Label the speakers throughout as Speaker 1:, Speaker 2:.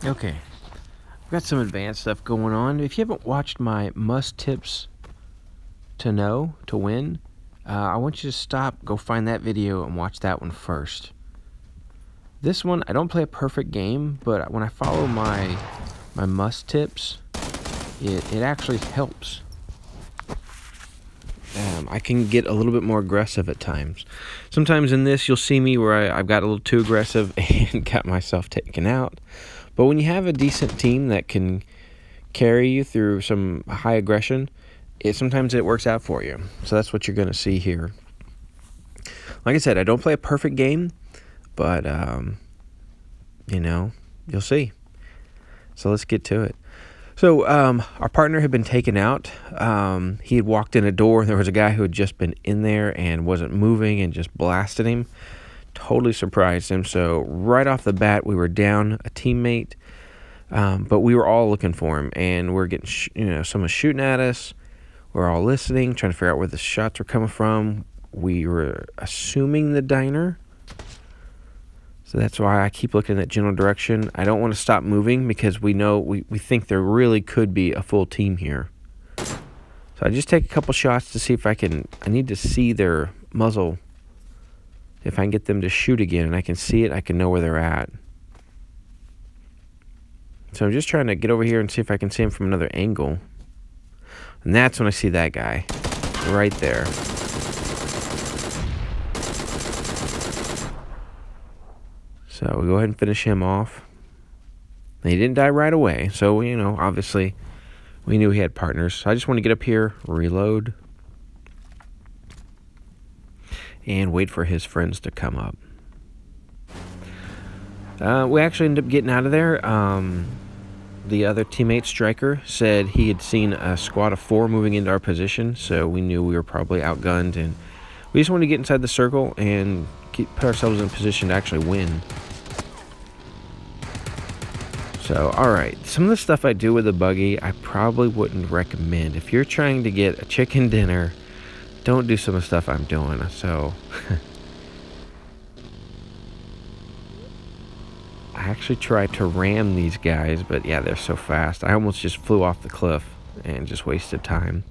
Speaker 1: Okay, I've got some advanced stuff going on. If you haven't watched my must tips to know to win, I want you to stop, go find that video and watch that one first. This one, I don't play a perfect game, but when I follow my must tips, it actually helps. I can get a little bit more aggressive at times. Sometimes in this, you'll see me where I've got a little too aggressive and got myself taken out. But when you have a decent team that can carry you through some high aggression, sometimes it works out for you. So that's what you're going to see here. Like I said, I don't play a perfect game, but, you know, you'll see. So let's get to it. So our partner had been taken out. He had walked in a door. There was a guy who had just been in there and wasn't moving and just blasted him. Totally surprised him. So right off the bat, we were down a teammate, but we were all looking for him, and we're getting, someone shooting at us. We're all listening, trying to figure out where the shots were coming from. We were assuming the diner. So that's why I keep looking in that general direction. I don't want to stop moving because we know we think there really could be a full team here. So I just take a couple shots to see if I need to see their muzzle. If I can get them to shoot again and I can see it, I can know where they're at. So I'm just trying to get over here and see if I can see him from another angle. And that's when I see that guy right there. So we go ahead and finish him off. And he didn't die right away. So, obviously we knew he had partners. So I just want to get up here, reload, and wait for his friends to come up. We actually ended up getting out of there. The other teammate, Striker, said he had seen a squad of 4 moving into our position, so we knew we were probably outgunned, and we just wanted to get inside the circle and put ourselves in a position to actually win. So, alright, some of the stuff I do with the buggy, I probably wouldn't recommend. If you're trying to get a chicken dinner, don't do some of the stuff I'm doing. So, I actually tried to ram these guys, but yeah, they're so fast. I almost just flew off the cliff and just wasted time.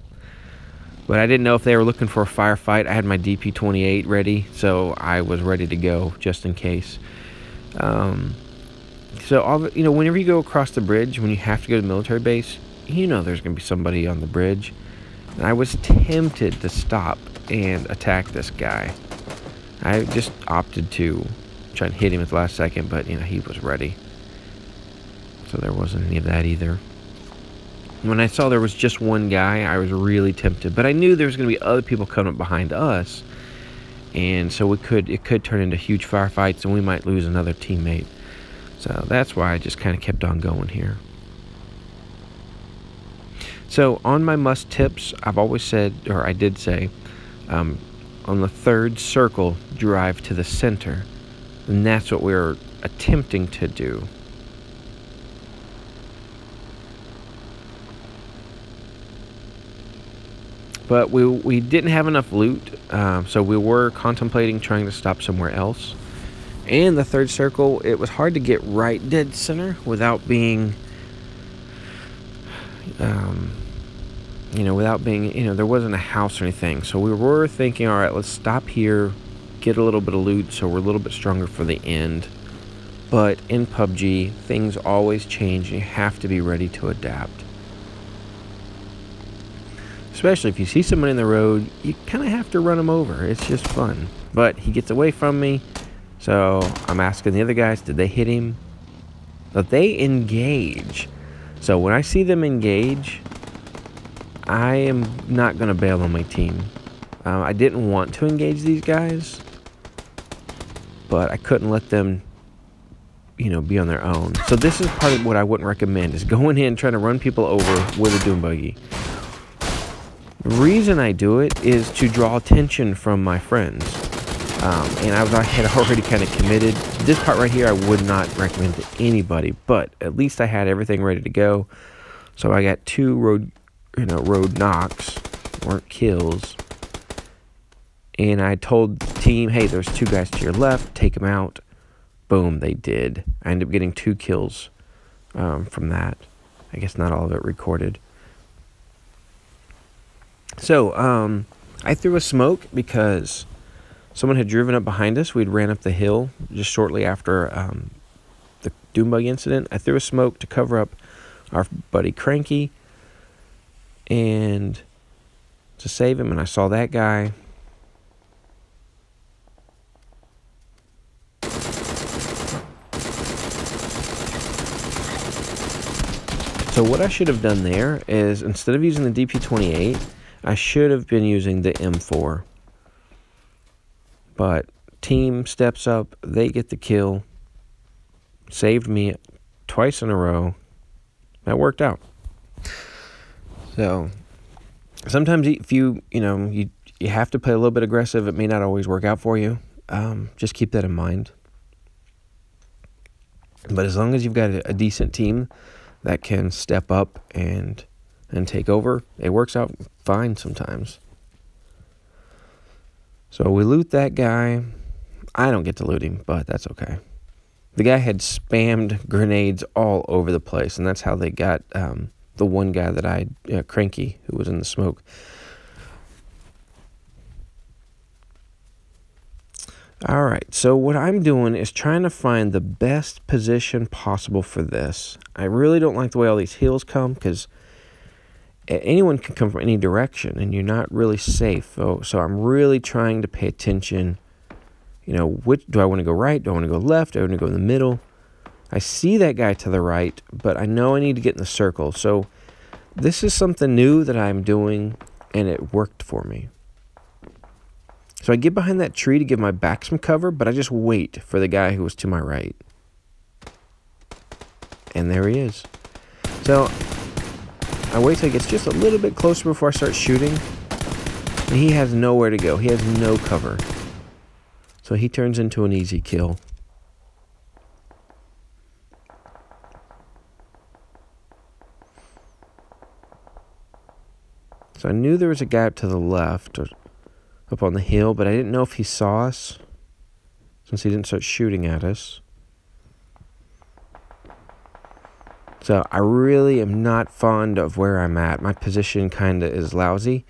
Speaker 1: But I didn't know if they were looking for a firefight. I had my DP-28 ready, so I was ready to go just in case. So, whenever you go across the bridge, when you have to go to the military base, there's going to be somebody on the bridge. And I was tempted to stop and attack this guy. I just opted to try and hit him at the last second, but, he was ready. So there wasn't any of that either. When I saw there was just one guy, I was really tempted. But I knew there was going to be other people coming up behind us. And so it could turn into huge firefights, and we might lose another teammate. So that's why I just kind of kept on going here. So on my must tips, I've always said, or I did say, on the 3rd circle, drive to the center. And that's what we're attempting to do. But we didn't have enough loot, so we were contemplating trying to stop somewhere else. And the 3rd circle, it was hard to get right dead center without being, there wasn't a house or anything. So we were thinking, all right, let's stop here, get a little bit of loot so we're a little bit stronger for the end. But in PUBG, things always change and you have to be ready to adapt. Especially if you see someone in the road, you kind of have to run them over. It's just fun. But he gets away from me. So I'm asking the other guys, did they hit him? But they engage. So when I see them engage, I am not going to bail on my team. I didn't want to engage these guys, but I couldn't let them, be on their own. So this is part of what I wouldn't recommend, is going in trying to run people over with a doom buggy. The reason I do it is to draw attention from my friends. And I had already kind of committed. This part right here I would not recommend to anybody, but at least I had everything ready to go. So I got 2 road knocks, weren't kills. And I told the team, hey, there's 2 guys to your left, take them out. Boom, they did. I ended up getting 2 kills from that. I guess not all of it recorded. So, I threw a smoke because someone had driven up behind us. We'd ran up the hill just shortly after the Doom Bug incident. I threw a smoke to cover up our buddy Cranky and to save him, and I saw that guy. So what I should have done there is, instead of using the DP-28, I should have been using the M4. But team steps up, they get the kill, saved me twice in a row. That worked out. So sometimes if you have to play a little bit aggressive, it may not always work out for you. Just keep that in mind. But as long as you've got a decent team that can step up and take over, it works out fine sometimes. So we loot that guy. I don't get to loot him, but that's okay. The guy had spammed grenades all over the place, and that's how they got the one guy that Cranky, who was in the smoke. All right, so what I'm doing is trying to find the best position possible for this. I really don't like the way all these hills come, because anyone can come from any direction, and you're not really safe. So I'm really trying to pay attention. Which do I want to go right? Do I want to go left? Do I want to go in the middle? I see that guy to the right, but I know I need to get in the circle. So this is something new that I'm doing, and it worked for me. So I get behind that tree to give my back some cover, but I just wait for the guy who was to my right. And there he is. So I wait till he gets just a little bit closer before I start shooting. And he has nowhere to go. He has no cover. So he turns into an easy kill. So I knew there was a guy up to the left, or up on the hill, but I didn't know if he saw us, since he didn't start shooting at us. So I really am not fond of where I'm at. My position kind of is lousy,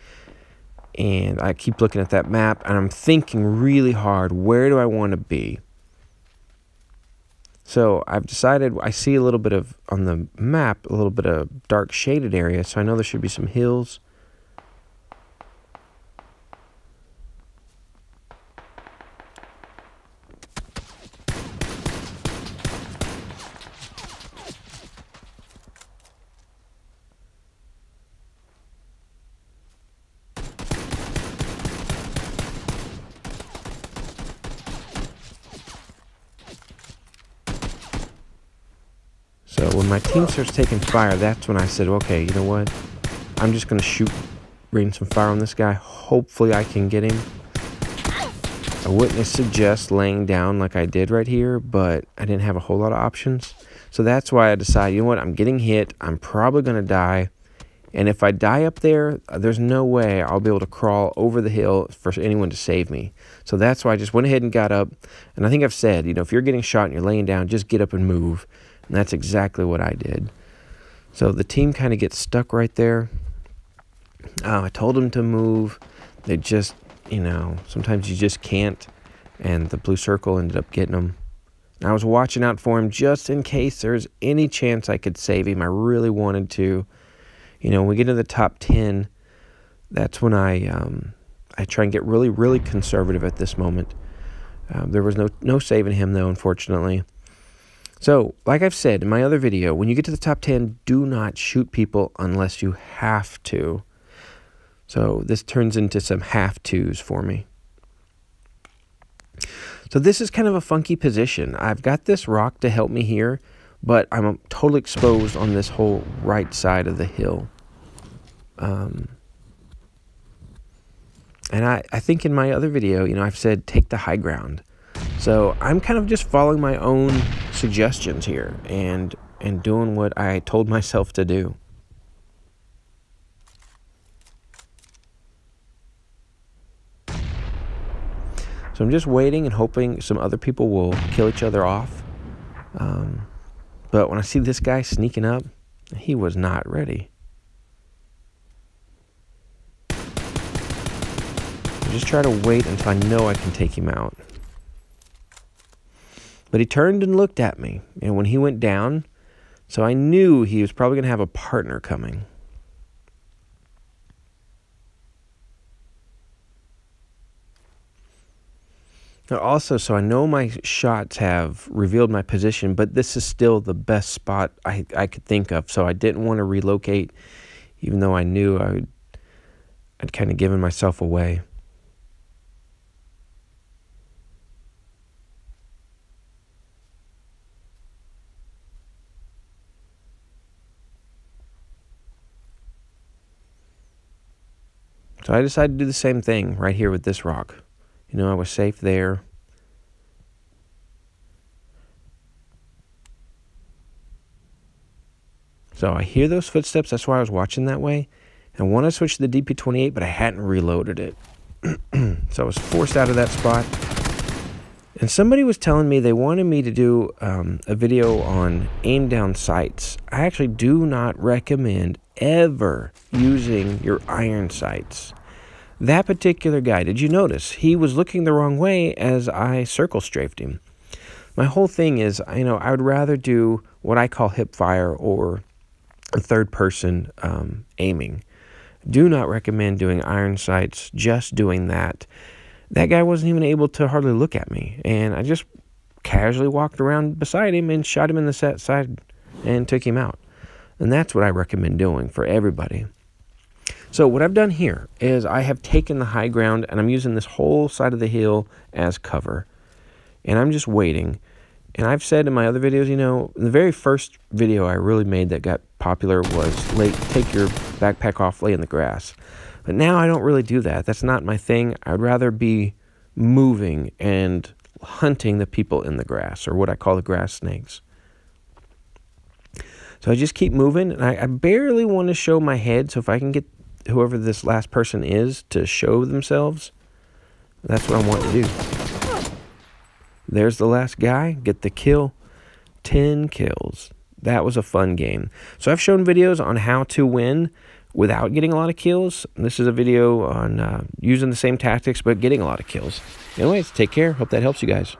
Speaker 1: and I keep looking at that map, and I'm thinking really hard, where do I want to be? So I've decided, I see a little bit of, on the map, a little bit of dark shaded area, so I know there should be some hills. So when my team starts taking fire, that's when I said, okay, you know what? I'm just going to rain some fire on this guy. Hopefully I can get him. I wouldn't suggest laying down like I did right here, but I didn't have a whole lot of options. So that's why I decided, you know what? I'm getting hit. I'm probably going to die. And if I die up there, there's no way I'll be able to crawl over the hill for anyone to save me. So that's why I just went ahead and got up. And I think I've said, if you're getting shot and you're laying down, just get up and move. And that's exactly what I did. So the team kind of gets stuck right there. I told them to move. They just, sometimes you just can't. And the blue circle ended up getting them. And I was watching out for him just in case there's any chance I could save him. I really wanted to. When we get to the top 10, that's when I try and get really, really conservative at this moment. There was no saving him, though, unfortunately. So, like I've said in my other video, when you get to the top 10, do not shoot people unless you have to. So, this turns into some have-tos for me. So, this is kind of a funky position. I've got this rock to help me here, but I'm totally exposed on this whole right side of the hill. And I think in my other video, I've said take the high ground. So I'm kind of just following my own suggestions here and doing what I told myself to do. So I'm just waiting and hoping some other people will kill each other off. But when I see this guy sneaking up, he was not ready. I just try to wait until I know I can take him out. But he turned and looked at me, and when he went down, so I knew he was probably going to have a partner coming. Also, so I know my shots have revealed my position, but this is still the best spot I could think of, so I didn't want to relocate, even though I knew I'd kind of given myself away. So I decided to do the same thing right here with this rock. You know, I was safe there. So I hear those footsteps. That's why I was watching that way. And I want to switch to the DP28, but I hadn't reloaded it. So I was forced out of that spot. And somebody was telling me they wanted me to do a video on aim down sights. I actually do not recommend ever using your iron sights. That particular guy, did you notice? He was looking the wrong way as I circle strafed him. My whole thing is, you know, I would rather do what I call hip fire or a third person aiming. Do not recommend doing iron sights, just doing that. That guy wasn't even able to hardly look at me, and I just casually walked around beside him and shot him in the side and took him out. And that's what I recommend doing for everybody. So what I've done here is I have taken the high ground, and I'm using this whole side of the hill as cover. And I'm just waiting. And I've said in my other videos, you know, the very first video I really made that got popular was take your backpack off, lay in the grass. But now I don't really do that. That's not my thing. I'd rather be moving and hunting the people in the grass, or what I call the grass snakes. So I just keep moving, and I barely want to show my head, so if I can get whoever this last person is to show themselves, that's what I want to do. There's the last guy, get the kill, 10 kills. That was a fun game. So I've shown videos on how to win without getting a lot of kills. This is a video on using the same tactics but getting a lot of kills. Anyways, take care. Hope that helps you guys.